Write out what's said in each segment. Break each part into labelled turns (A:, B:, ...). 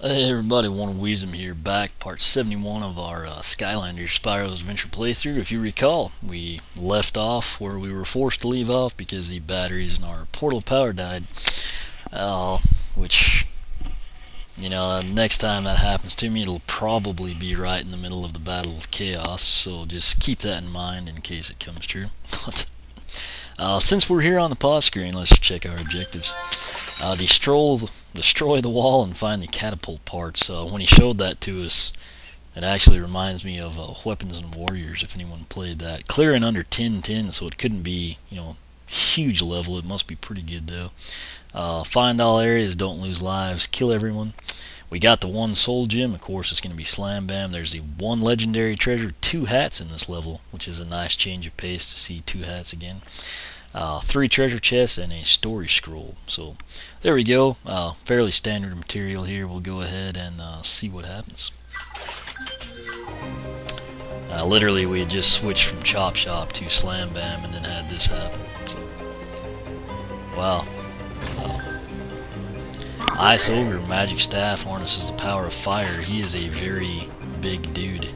A: Hey everybody, One Weezum here, back part 71 of our Skylanders Spyro's Adventure playthrough. If you recall, we left off where we were forced to leave off because the batteries in our portal power died. Which, next time that happens to me, it'll probably be right in the middle of the battle with Chaos, so just keep that in mind in case it comes true. Since we're here on the pause screen, let's check our objectives. Destroy the wall and find the catapult parts. When he showed that to us, it actually reminds me of Weapons and Warriors, if anyone played that. Clear in under 10-10, so it couldn't be, huge level. It must be pretty good, though. Find all areas, don't lose lives, kill everyone. We got the one soul gem, of course it's going to be Slam Bam. There's the one legendary treasure, 2 hats in this level, which is a nice change of pace to see 2 hats again. 3 treasure chests and a story scroll. So there we go. Fairly standard material here. We'll go ahead and see what happens. Literally, we had just switched from Chop Shop to Slam Bam and then had this happen. So, wow. Ice Ogre Magic Staff harnesses the power of fire. He is a very big dude.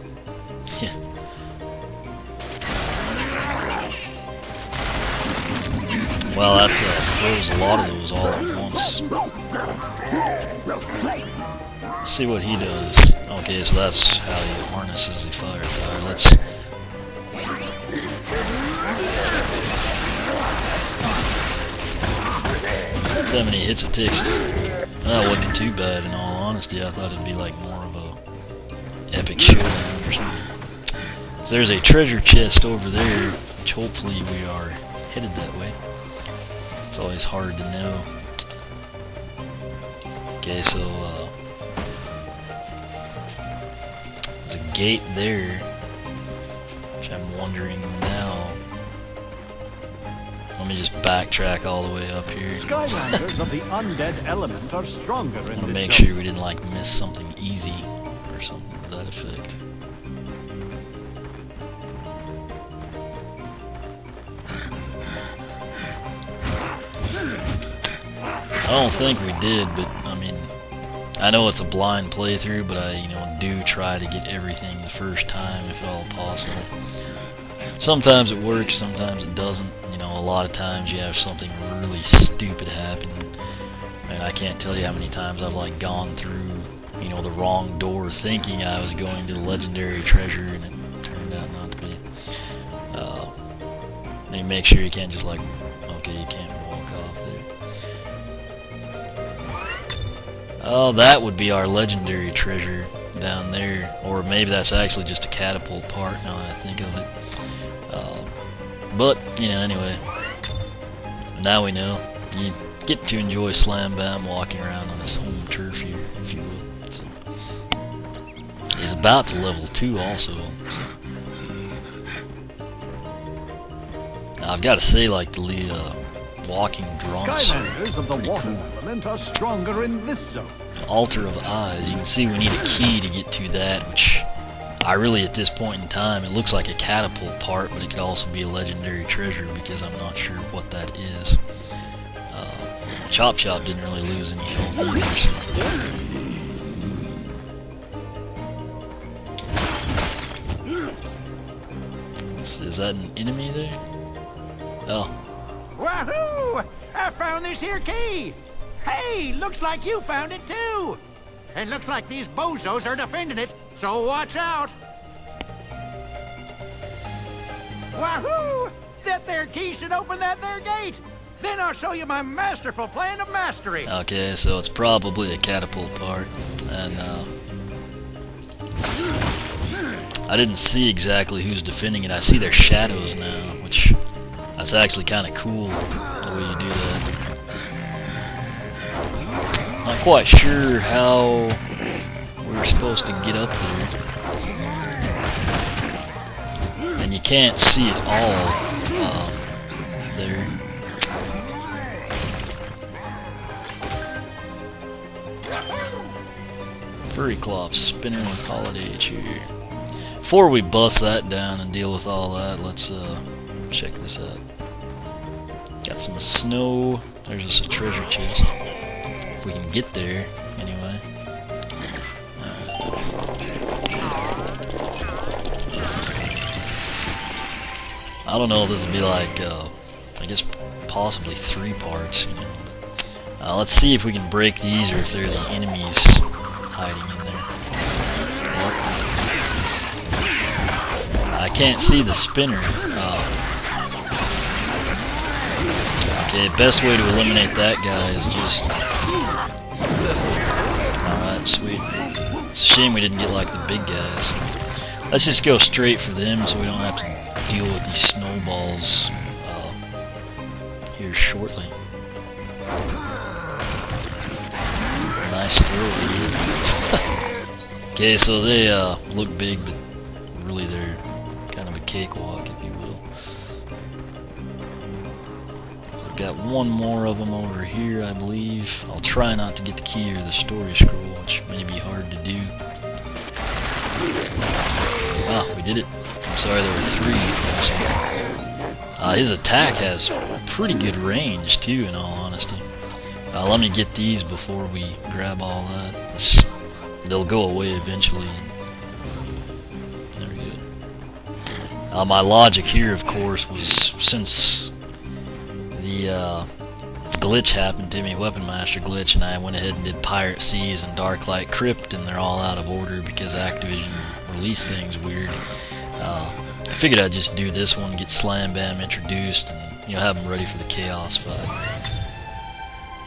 A: Well, that throws a lot of those all at once. Let's see what he does. Okay, so that's how he harnesses the fire. Let's... How many hits it takes. That wasn't too bad, in all honesty. I thought it'd be like more of a epic showdown or something. So there's a treasure chest over there, which hopefully we are headed that way. It's always hard to know. Okay, so there's a gate there, which I'm wondering now. Let me just backtrack all the way up here.
B: Skylanders of the undead element are stronger in this. I want
A: to make sure we didn't miss something easy or something to that effect. I don't think we did, but I mean, I know it's a blind playthrough, but I do try to get everything the first time if at all possible. Sometimes it works, sometimes it doesn't. A lot of times you have something really stupid happen, and I can't tell you how many times I've gone through, the wrong door thinking I was going to the legendary treasure, and it turned out not to be. And you make sure you can't just okay, you can't walk off there. Oh, that would be our legendary treasure down there. Or maybe that's actually just a catapult part, now that I think of it. But, anyway. Now we know. You get to enjoy Slam Bam walking around on his home turf here, if you will. So, he's about to level 2 also. So. I've got to say, the walking drums.
B: Skylanders of the water element are stronger in this zone.
A: Altar of Eyes. You can see we need a key to get to that, which I really, at this point in time, it looks like a catapult part, but it could also be a legendary treasure because I'm not sure what that is. Chop Chop didn't really lose any health either. Is that an enemy there? Oh.
C: Wahoo! I found this here key! Hey, looks like you found it too! And looks like these bozos are defending it, so watch out! Wahoo! That there key should open that there gate! Then I'll show you my masterful plan of mastery!
A: Okay, so it's probably a catapult part, and I didn't see exactly who's defending it. I see their shadows now, which that's actually kind of cool, the way you do that. Not quite sure how we're supposed to get up there. And you can't see it all there. Furry Cloth Spinner with Holiday Cheer. Before we bust that down and deal with all that, let's check this out. Got some snow. There's just a treasure chest. If we can get there, anyway. I don't know if this would be like, I guess possibly 3 parts, you know. Let's see if we can break these or if they're the enemies hiding in there. Yep. I can't see the spinner. Okay, best way to eliminate that guy is just... Alright, sweet. It's a shame we didn't get like the big guys. Let's just go straight for them so we don't have to deal with these snowballs here shortly. Nice throw, idiot. Okay, so they look big, but really they're kind of a cakewalk, if you will. We've got one more of them over here, I believe. I'll try not to get the key or the story scroll, which may be hard to do. Ah, we did it. I'm sorry, there were 3. His attack has pretty good range, too, in all honesty. Let me get these before we grab all that. They'll go away eventually. There we go. My logic here, of course, was since the glitch happened to me, Weapon Master glitch, and I went ahead and did Pirate Seas and Darklight Crypt, and they're all out of order because Activision released things weird. I figured I'd just do this one, get Slam Bam introduced, and have them ready for the Chaos fight.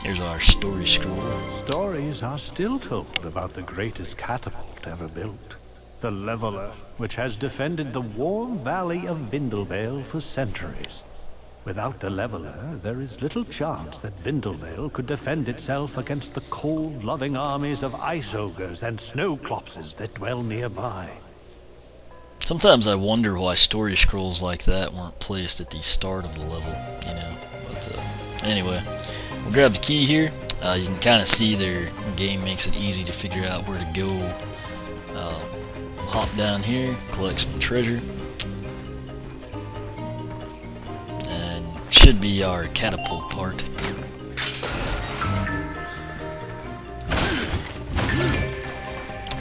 A: Here's our story scroll.
B: Stories are still told about the greatest catapult ever built. The Leveler, which has defended the warm valley of Vindlevale for centuries. Without the Leveler, there is little chance that Vindlevale could defend itself against the cold-loving armies of ice ogres and snow clopses that dwell nearby.
A: Sometimes I wonder why story scrolls like that weren't placed at the start of the level, But anyway, we'll grab the key here. You can kind of see their game makes it easy to figure out where to go. Hop down here, collect some treasure. And should be our catapult part.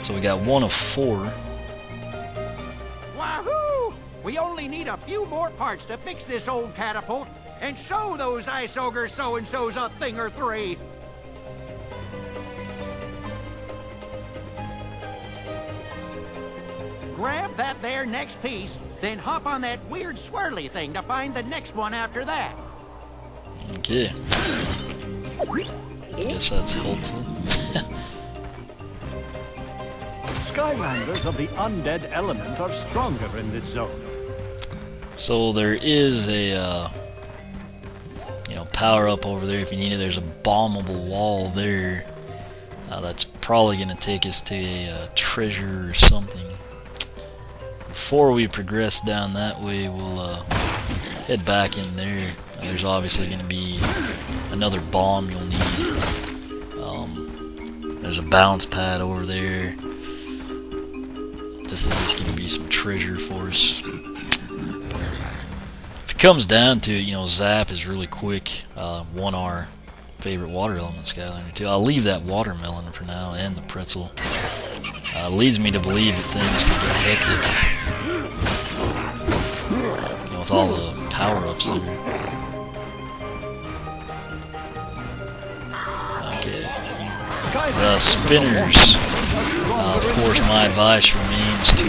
A: So we got 1 of 4.
C: Wahoo! We only need a few more parts to fix this old catapult and show those ice ogres so-and-sos a thing or 3. Grab that there next piece, then hop on that weird swirly thing to find the next one after that.
A: Okay. I guess that's helpful.
B: Skylanders of the undead element are stronger in this zone.
A: So there is a power up over there if you need it. There's a bombable wall there. That's probably going to take us to a treasure or something. Before we progress down that way, we'll head back in there. There's obviously going to be another bomb you'll need. There's a bounce pad over there. This is just going to be some treasure for us. If it comes down to it, Zap is really quick. One of our favorite water element, Skylander 2. I'll leave that watermelon for now and the pretzel. Leads me to believe that things could get hectic. With all the power-ups there. Okay. The spinners. Of course, my advice remains to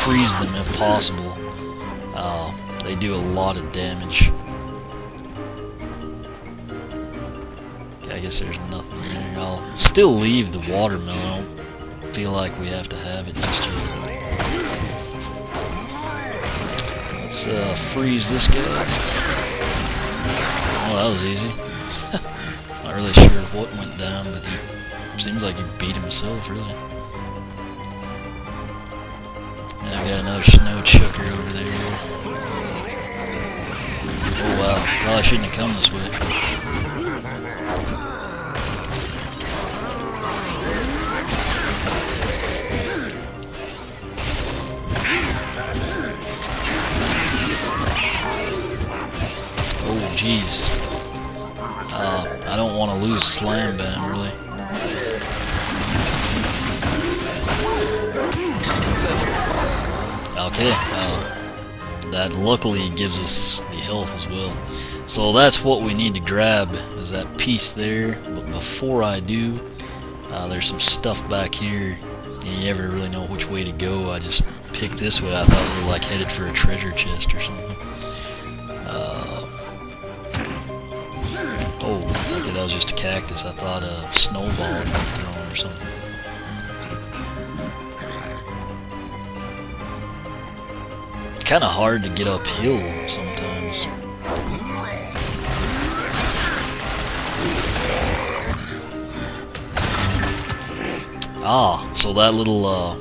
A: freeze them if possible. They do a lot of damage. Okay, I guess there's nothing there. I'll still leave the watermelon. I don't feel like we have to have it just yet. Let's freeze this guy. Oh, that was easy. Not really sure what went down, but he seems like he beat himself, really. Yeah, I got another snow chucker over there. Oh wow, probably shouldn't have come this way. Oh jeez. I don't want to lose Slam Bam, really. Okay, that luckily gives us the health as well. So that's what we need to grab, is that piece there. But before I do, there's some stuff back here. You never really know which way to go. I just picked this way. I thought we were like headed for a treasure chest or something. Oh, okay, that was just a cactus. I thought a snowball had been thrown or something. Kind of hard to get uphill sometimes. Ah, so that little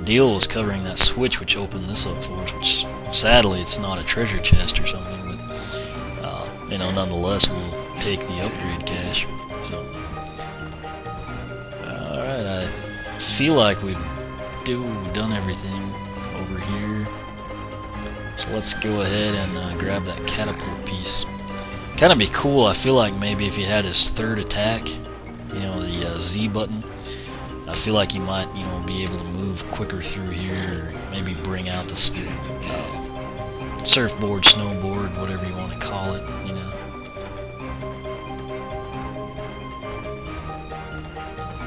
A: deal was covering that switch which opened this up for us, which sadly it's not a treasure chest or something, but you know, nonetheless we'll take the upgrade cache. So alright, I feel like we've done everything over here. So let's go ahead and grab that catapult piece. Kind of be cool, I feel like maybe if he had his third attack, you know, the Z button, I feel like he might, you know, be able to move quicker through here, or maybe bring out the surfboard, snowboard, whatever you want to call it, you know.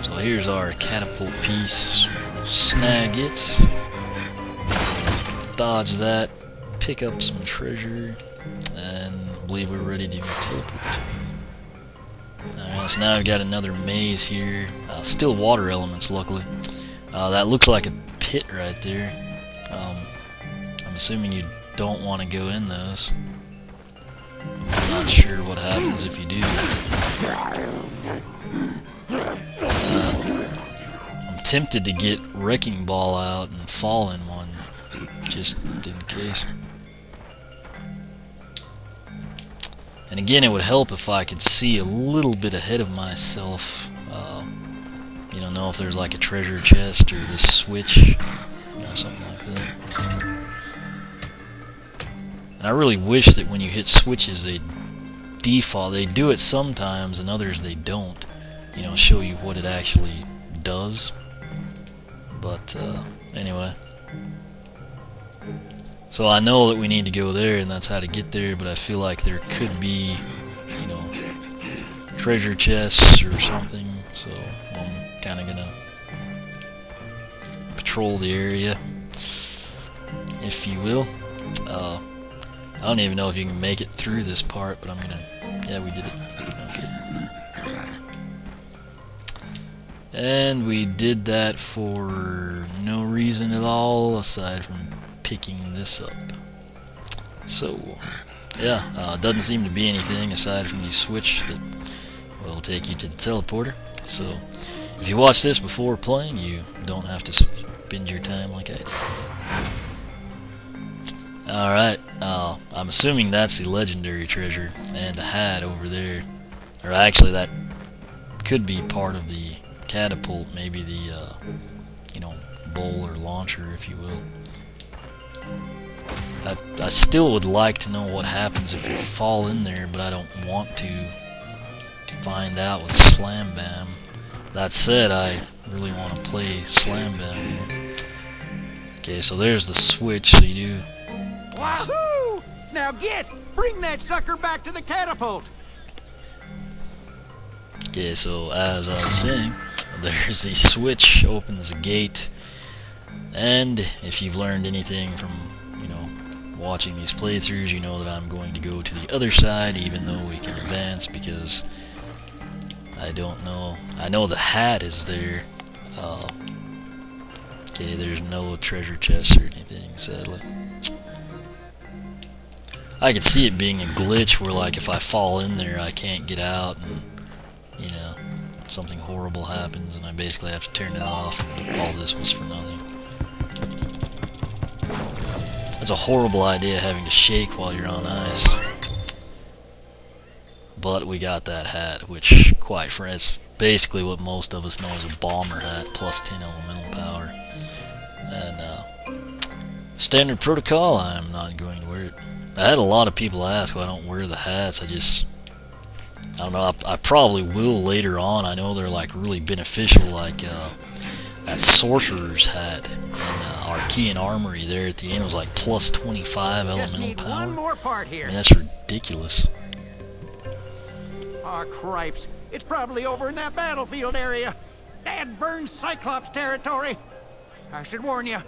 A: So here's our catapult piece. We'll snag it, dodge that, pick up some treasure, and I believe we're ready to teleport. Alright, so now I've got another maze here. Still water elements, luckily. That looks like a pit right there. I'm assuming you don't want to go in those. I'm not sure what happens if you do. I'm tempted to get Wrecking Ball out and fall in one, just in case. And again, it would help if I could see a little bit ahead of myself. You know if there's like a treasure chest or this switch, you know, something like that. And I really wish that when you hit switches, they default. They do it sometimes, and others they don't. You know, show you what it actually does. But anyway. So I know that we need to go there, and that's how to get there, but I feel like there could be, you know, treasure chests or something, so I'm kind of gonna patrol the area, if you will. I don't even know if you can make it through this part, but I'm gonna... Yeah, we did it. Okay. And we did that for no reason at all, aside from picking this up. So yeah, doesn't seem to be anything aside from the switch that will take you to the teleporter. So if you watch this before playing, you don't have to spend your time like I did. Alright, I'm assuming that's the legendary treasure and a hat over there, or actually that could be part of the catapult, maybe the you know, bowl or launcher, if you will. I still would like to know what happens if you fall in there, but I don't want to find out with Slam Bam. That said, I really want to play Slam Bam here. Okay, so there's the switch, so you do...
C: Wahoo! Now bring that sucker back to the catapult!
A: Okay, so as I was saying, there's the switch, opens the gate, and if you've learned anything from, you know, watching these playthroughs, you know that I'm going to go to the other side, even though we can advance, because I don't know. I know the hat is there. Okay, there's no treasure chest or anything, sadly. I could see it being a glitch where, like, if I fall in there, I can't get out, and, you know, something horrible happens, and I basically have to turn it off, and all this was for nothing. That's a horrible idea, having to shake while you're on ice. But we got that hat, which, quite frankly, is basically what most of us know as a bomber hat, plus 10 elemental power. And, standard protocol, I'm not going to wear it. I had a lot of people ask why I don't wear the hats. I don't know, I probably will later on. I know they're like really beneficial, like that sorcerer's hat in Archean Armory there at the end was like plus 25
C: Just
A: elemental
C: need
A: power.
C: one more part
A: I
C: here.
A: mean, that's ridiculous.
C: Aw, cripes. It's probably over in that battlefield area. Dad burns Cyclops territory. I should warn you,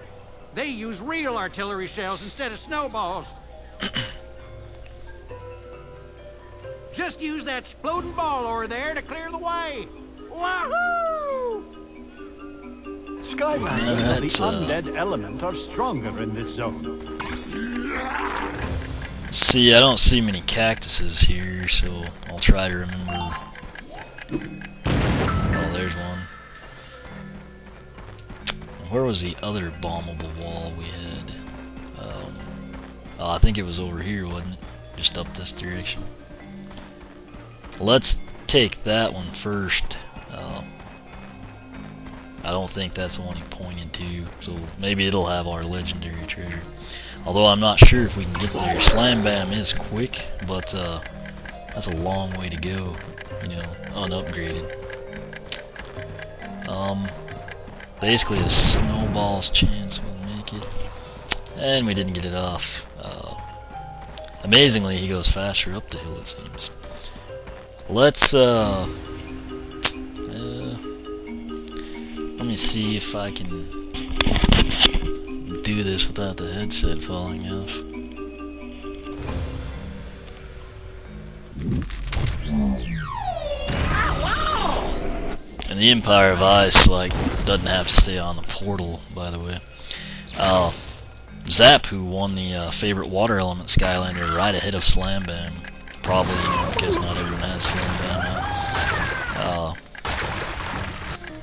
C: they use real artillery shells instead of snowballs. Just use that exploding ball over there to clear the way. Wahoo!
B: Skylanders of the undead element are stronger in this zone.
A: See, I don't see many cactuses here, so I'll try to remember. Oh, there's one. Where was the other bombable wall we had? Oh, I think it was over here, wasn't it? Just up this direction. Let's take that one first. I don't think that's the one he pointed to, so maybe it'll have our legendary treasure. Although I'm not sure if we can get there. Slam Bam is quick, but that's a long way to go, you know, unupgraded. Basically a snowball's chance we'll make it. And we didn't get it off. Amazingly, he goes faster up the hill, it seems. Let's, let me see if I can do this without the headset falling off. And the Empire of Ice, like, doesn't have to stay on the portal, by the way. Zap, who won the favorite water element Skylander right ahead of Slam Bam, probably, you know, because not everyone has Slam Bam.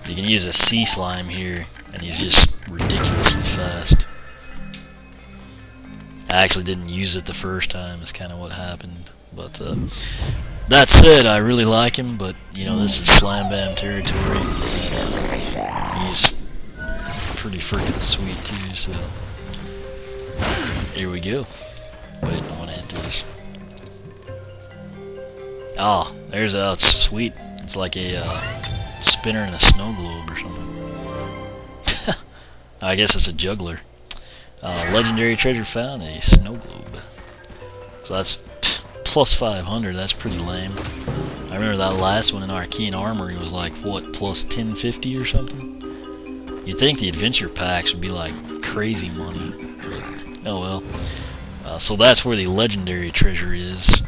A: You can use a sea slime here, and he's just ridiculously fast. I actually didn't use it the first time, is kind of what happened. But that said, I really like him, but you know, this is Slam Bam territory, and he's pretty freaking sweet too, so here we go. Wait, I want to hit this. Ah, there's a, it's sweet. It's like a spinner in a snow globe or something. I guess it's a juggler. Legendary treasure found, a snow globe. So that's plus 500, that's pretty lame. I remember that last one in Archean Armory was like, what, plus 1050 or something? You'd think the adventure packs would be like crazy money. Oh well. So that's where the legendary treasure is.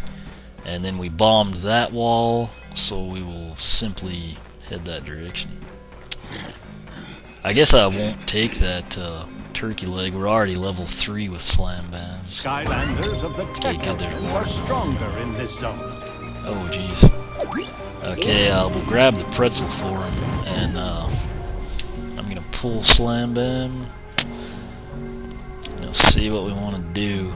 A: And then we bombed that wall, so we will simply head that direction. I guess I won't take that turkey leg. We're already level 3 with Slam Bams.
B: Skylanders of the tech element are stronger in this zone.
A: Oh jeez. Okay, we'll grab the pretzel for him, and I'm gonna pull Slam Bam. Let's see what we want to do.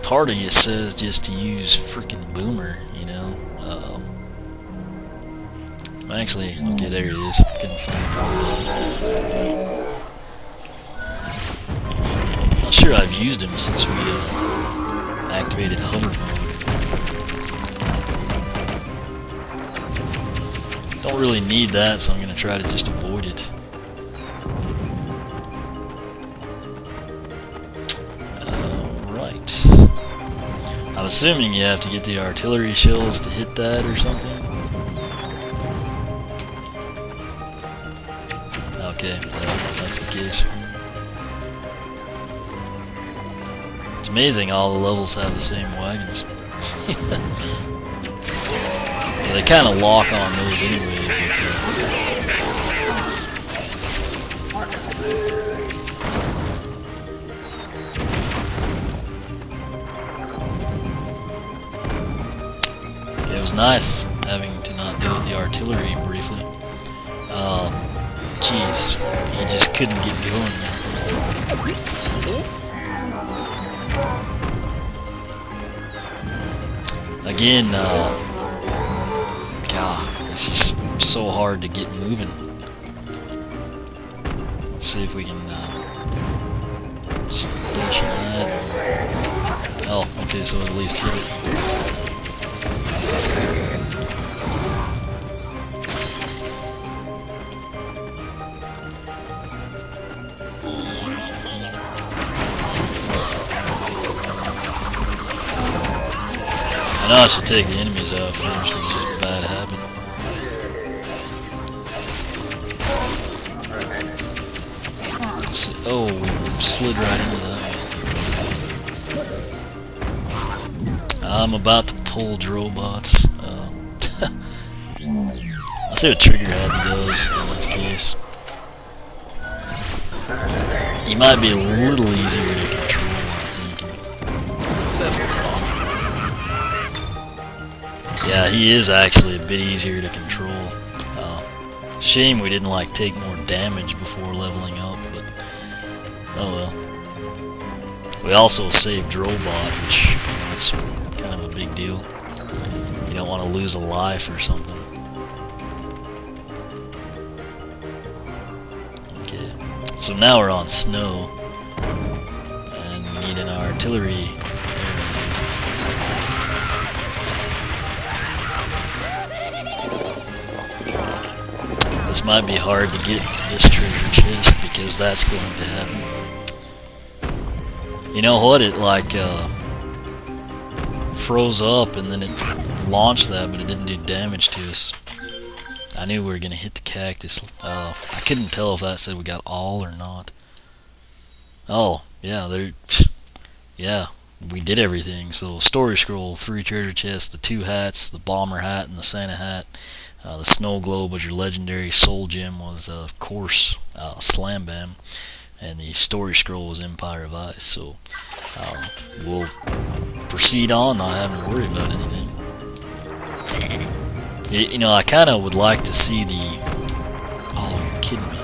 A: Part of you says just to use freaking Boomer, you know. Actually, okay, there he is. Couldn't find him. Not sure I've used him since we activated hover mode. Don't really need that, so I'm gonna try to just avoid it. Right. I'm assuming you have to get the artillery shells to hit that or something. Okay, that's the case. It's amazing all the levels have the same wagons. Yeah, they kind of lock on those anyway, but it was nice having to not deal with the artillery briefly. Jeez, he just couldn't get going there. Again, God, it's just so hard to get moving. Let's see if we can station that. Oh, okay, so at least hit it. I know I should take the enemies out first, this is a bad habit. Let's see. Oh, we slid right into that one. I'm about to pull Drobots. Let's see what Trigger Happy does in this case. He might be a little easier to control, I'm thinking. Yeah, he is actually a bit easier to control. Shame we didn't like take more damage before leveling up, but oh well. We also saved Drobot, which is kind of a big deal. You don't want to lose a life or something. Okay, so now we're on snow, and we need an artillery. This might be hard to get this treasure chest because that's going to happen. You know what? It like froze up and then it launched that, but it didn't do damage to us. I knew we were gonna hit the cactus. I couldn't tell if that said we got all or not. Oh, yeah, yeah, we did everything. So story scroll, 3 treasure chests, the 2 hats, the bomber hat, and the Santa hat. The snow globe was your legendary. Soul gem was, of course, Slam Bam, and the story scroll was Empire of Ice. So we'll proceed on, not having to worry about anything. You know, I kind of would like to see the, oh, you're kidding me,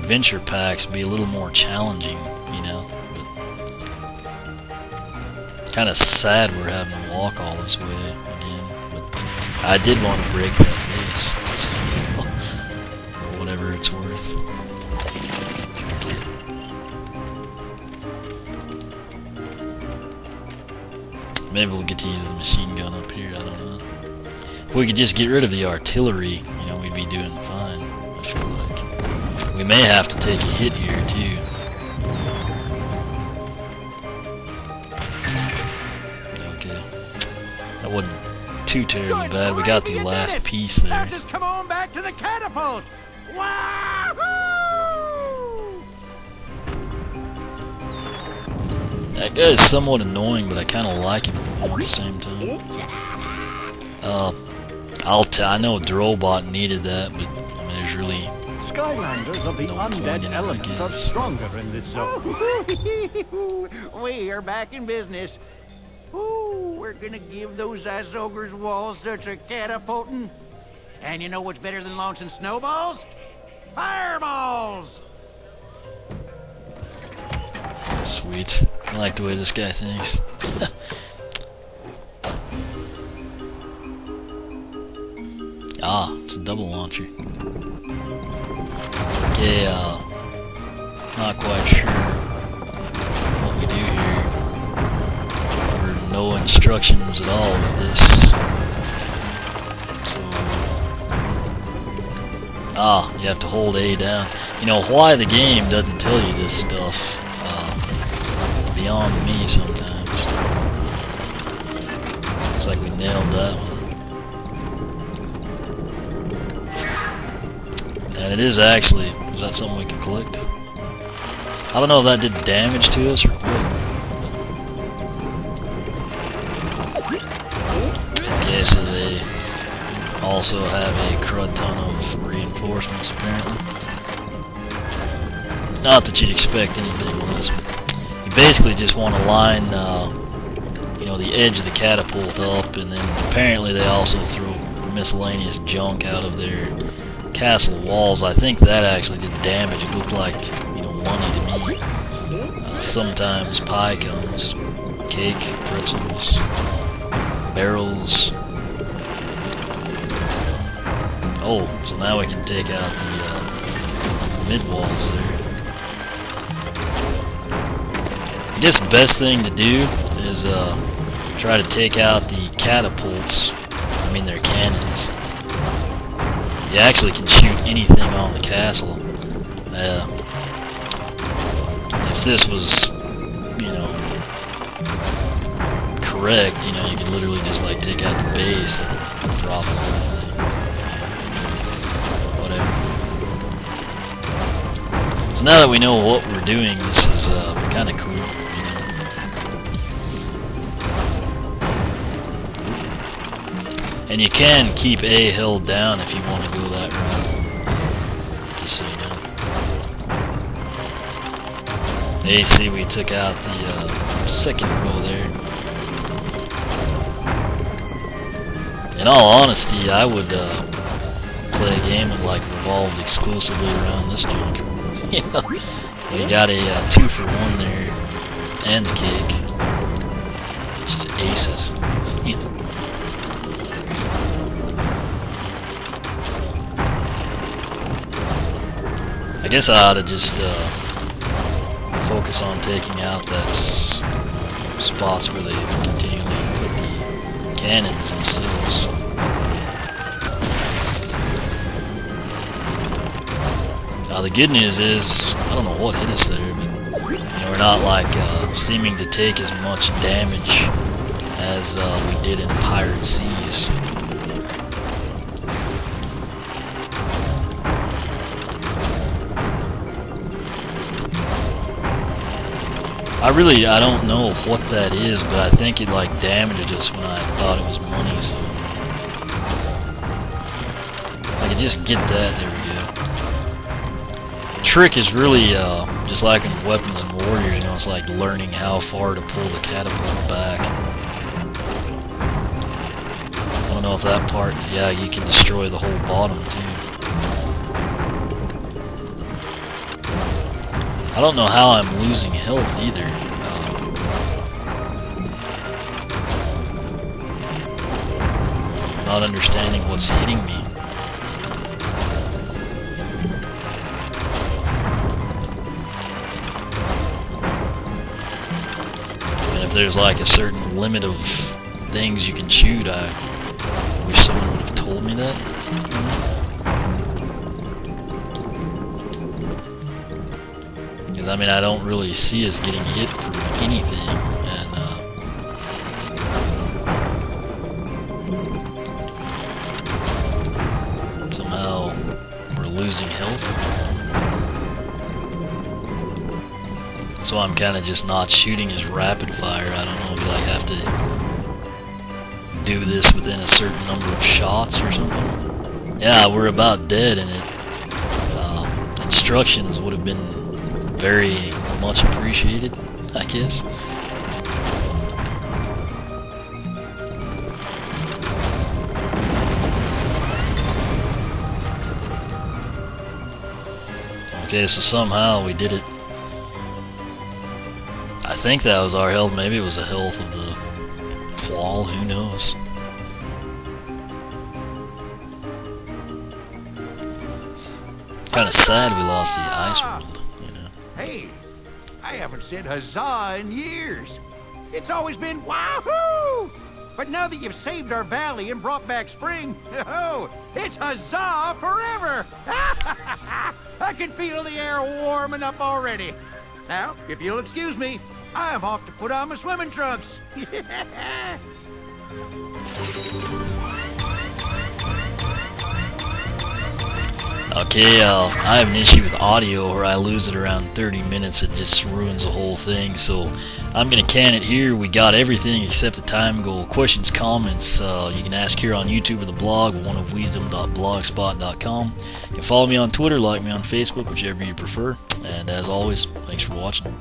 A: adventure packs be a little more challenging, you know, but kind of sad we're having to walk all this way again, but I did want to break that base, for whatever it's worth. Maybe we'll get to use the machine gun up here, I don't know. If we could just get rid of the artillery, you know, we'd be doing fine, I feel like. We may have to take a hit here, too. Okay. That wasn't too terribly bad. We got the last piece there.
C: Now just come on back to the catapult! Wahoo!
A: That guy is somewhat annoying, but I kind of like him at the same time. I know Drobot needed that, but I mean, there's really
B: Skylanders of the
A: no
B: undead element are stronger in this zone.
C: We are back in business. Ooh, we're gonna give those ice ogres' walls such a catapulting. And you know what's better than launching snowballs? Fireballs!
A: Sweet. I like the way this guy thinks. Ah, it's a double launcher. Okay, not quite sure what we do here. There are no instructions at all with this. So, you have to hold A down. You know, why the game doesn't tell you this stuff, beyond me sometimes. Looks like we nailed that one. And it is actually, is that something we can collect? I don't know if that did damage to us or what. Okay, so they also have a crud ton of reinforcements apparently. Not that you'd expect anything less, but you basically just want to line, you know, the edge of the catapult up, and then apparently they also throw miscellaneous junk out of their castle walls. I think that actually did damage. It looked like, you know, money to me. Sometimes pie comes, cake, pretzels, barrels. Oh, so now we can take out the mid walls there. I guess the best thing to do is try to take out the catapults. I mean, their cannons. You actually can shoot anything on the castle. If this was, you know, correct, you know, you could literally just like take out the base and drop the whole thing. Whatever. So now that we know what we're doing, this is kind of cool, you know. And you can keep A held down if you want to go that route. Just so you know. Hey, see, we took out the second row there. In all honesty, I would play a game that like revolved exclusively around this junk. You know, we got a 2-for-1 there, and the cake, which is aces. I guess I ought to just focus on taking out that spots where they continually put the cannons themselves. Now the good news is, I don't know what hit us there, but you know, we're not like seeming to take as much damage as we did in Pirate Seas. I don't know what that is, but I think it like damaged us when I thought it was money, so I could just get that. There we go. The trick is really just like in Weapons and Warriors, you know, it's like learning how far to pull the catapult back. I don't know if that part, yeah, you can destroy the whole bottom too. I don't know how I'm losing health either. Not understanding what's hitting me. And if there's like a certain limit of things you can shoot, I wish someone would have told me that. I mean, I don't really see us getting hit from anything, and somehow we're losing health. So I'm kind of just not shooting as rapid fire. I don't know if I have to do this within a certain number of shots or something. Yeah, we're about dead, and instructions would have been very much appreciated, I guess. Okay, so somehow we did it. I think that was our health. Maybe it was the health of the wall. Who knows? Kind of sad we lost the ice world.
C: Hey, I haven't said huzzah in years. It's always been wahoo! But now that you've saved our valley and brought back spring, oh, it's huzzah forever! I can feel the air warming up already. Now, if you'll excuse me, I'm off to put on my swimming trunks.
A: Okay, I have an issue with audio where I lose it around 30 minutes. It just ruins the whole thing, so I'm going to can it here. We got everything except the time goal. Questions, comments, you can ask here on YouTube or the blog, oneofwisdom.blogspot.com. You can follow me on Twitter, like me on Facebook, whichever you prefer. And as always, thanks for watching.